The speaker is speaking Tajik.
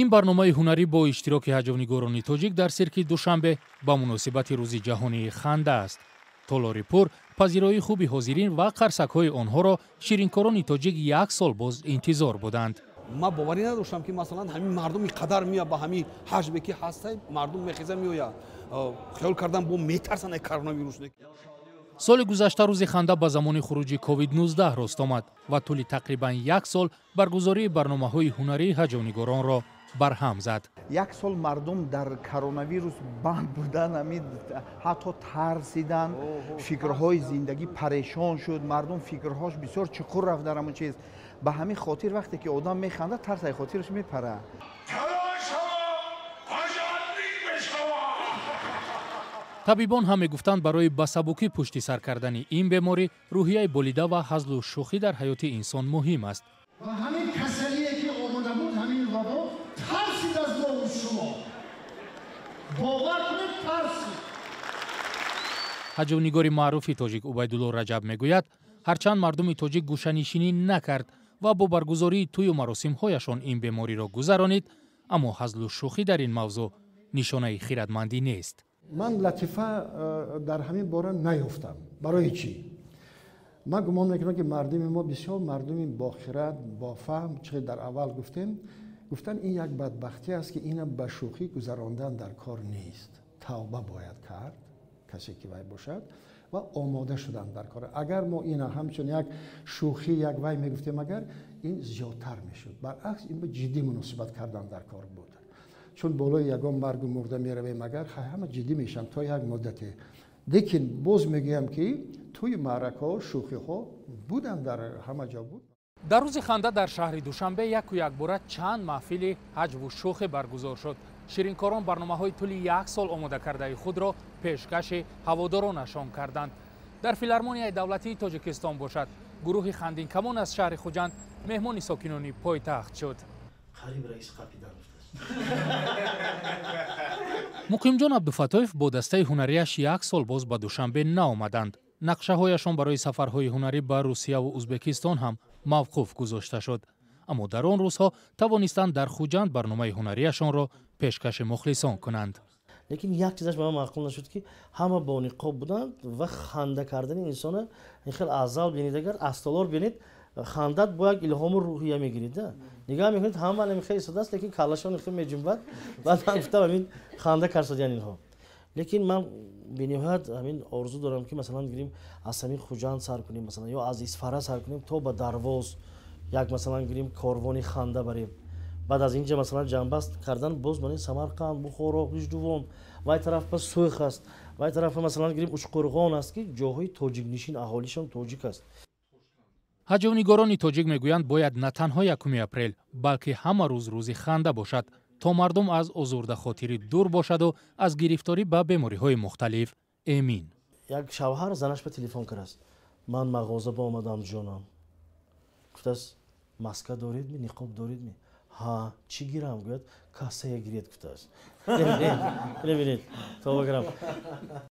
ин барномаи ҳунарӣ бо иштироки ҳаҷвнигорони тоҷик дар сирки душанбе ба муносибати рӯзи ҷаҳонии ханда аст. толори пур пазироии хуби ҳозирин ва қарсакҳои онҳоро ширинкорони тоҷик як сол боз интизор буданд. ма боварӣ надоштам ки масалан ҳамин мардум қадар мея ба ҳамин ҳаҷме ки ҳаста мардум мехеза меоя хиёл кардам бо метарсане коронавирус. соли гузашта рӯзи ханда ба замони хуруҷи COVID-19 рост омад ва тӯли тақрибан як сол баргузории барномаҳои ҳунарии ҳаҷвнигоронро барҳам зад. як сол мардум дар коронавирус банд будан, ҳатто тарсидан, фикрҳои зиндагӣ парешон шуд, мардум фикрҳош бисёр чуқур рафт дар ҳамон чиз. ба ҳамин хотир вақте ки одам механда тарсай хотираш мепара. табибон ҳам мегуфтанд барои ба сабукӣ пушти сар кардани ин беморӣ рӯҳияи болида ва ҳазлу шӯхӣ дар ҳаёти инсон муҳим аст. ва ҳамин касалие ки омода буд, ҳамин вабо тарсид аз мо шумо. бовар кунед тарсид. ҳаҷвнигори маъруфи тоҷик Убайдулло Раҷаб мегӯяд, ҳарчанд мардуми тоҷик гӯшанишинӣ накард ва бо баргузории тӯю маросимҳояшон ин бемориро гузаронид, аммо ҳазлу шӯхӣ дар ин мавзӯъ нишонаи хиратмандӣ нест. ман латифа дар ҳамин бора наёфтам. барои чӣ? ман гумон мекунам ки мардуми мо бисёр мардуми бохират, бофаҳм, чӣ дар аввал гуфтан ин як бадбахтӣ аст ки ина ба шӯхӣ гузарондан дар кор нест. тавба бояд кард касе ки вай бошад ва омода шудан дар кор. агар мо ина ҳамчун як шӯхӣ як вай мегуфтем, агар ин зиёдтар мешуд. баръакс ин ба ҷиддӣ муносибат кардан дар кор буд. чун болои ягон маргу мурда меравем, агар ҳама ҷиддӣ мешаванд то як муддате. лекин боз мегӯям ки тӯи маъракаҳо шӯхиҳо буданд, дар ҳама ҷо буд. дар рӯзи ханда дар шаҳри душанбе яку якбора чанд маҳфили ҳаҷву шӯхе баргузор шуд. ширинкорон барномаҳои тӯли як сол омода кардаи худро пешкаши ҳаводоронашон карданд. дар филармонияи давлатии тоҷикистон бошад, гурӯҳи хандинкамон аз шаҳри хуҷанд меҳмони сокинони пойтахт шуд. муқимҷон Абдуфатоев бо дастаи ҳунарияш як сол боз ба Душанбе наомаданд. нақшаҳояшон барои сафарҳои ҳунарӣ ба Русия ва Узбекистон ҳам мавқуф гузошта шуд. аммо дар он рӯзҳо тавонистанд дар Хуҷанд барномаи ҳунарияшонро пешкаши мухлисон кунанд. лекин як чизаш ба ман маъқул нашуд ки ҳама бо ниқоб буданд ва ханда кардани инсона хел афзал бинед. агар астолор бинед хандат бо як илҳому рӯҳия мегирид. нигаҳ мекунед ҳама намихел истодааст, лекин калашон хел меҷунбад. баъд ман гуфтам ҳамин ханда карсодиян инҳо. лекин ман бениҳоят ҳамин орзу дорам ки масалан гирем аз ҳамин Хуҷанд сар кунем, масалан ё аз Исфара сар кунем то ба Дарвоз як масалан гирем корвони ханда барем. баъд аз инҷа масалан ҷанбаст кардан боз барем Самарқанд, Бухоро, Ғиҷдувон, вай тараф ба Суйх аст, вай тараф масалан гирем Учқӯрғон аст ки ҷоҳои тоҷикнишин, аҳолишон тоҷик аст. ҳаҷвнигорони тоҷик мегӯянд бояд на танҳо 1 апрел, балки ҳама рӯз рӯзи ханда бошад, то мардум аз озурдахотирӣ дур бошаду аз гирифторӣ ба бемориҳои мухталиф эмин. як шавҳар занаш ба телефон кардааст. ман мағоза ба омадам ҷонам. гуфтааст маска доридми, ниқоб доридми? ҳа, чӣ гирам? гӯяд касая гиред гуфтааст. бинед то бигирам.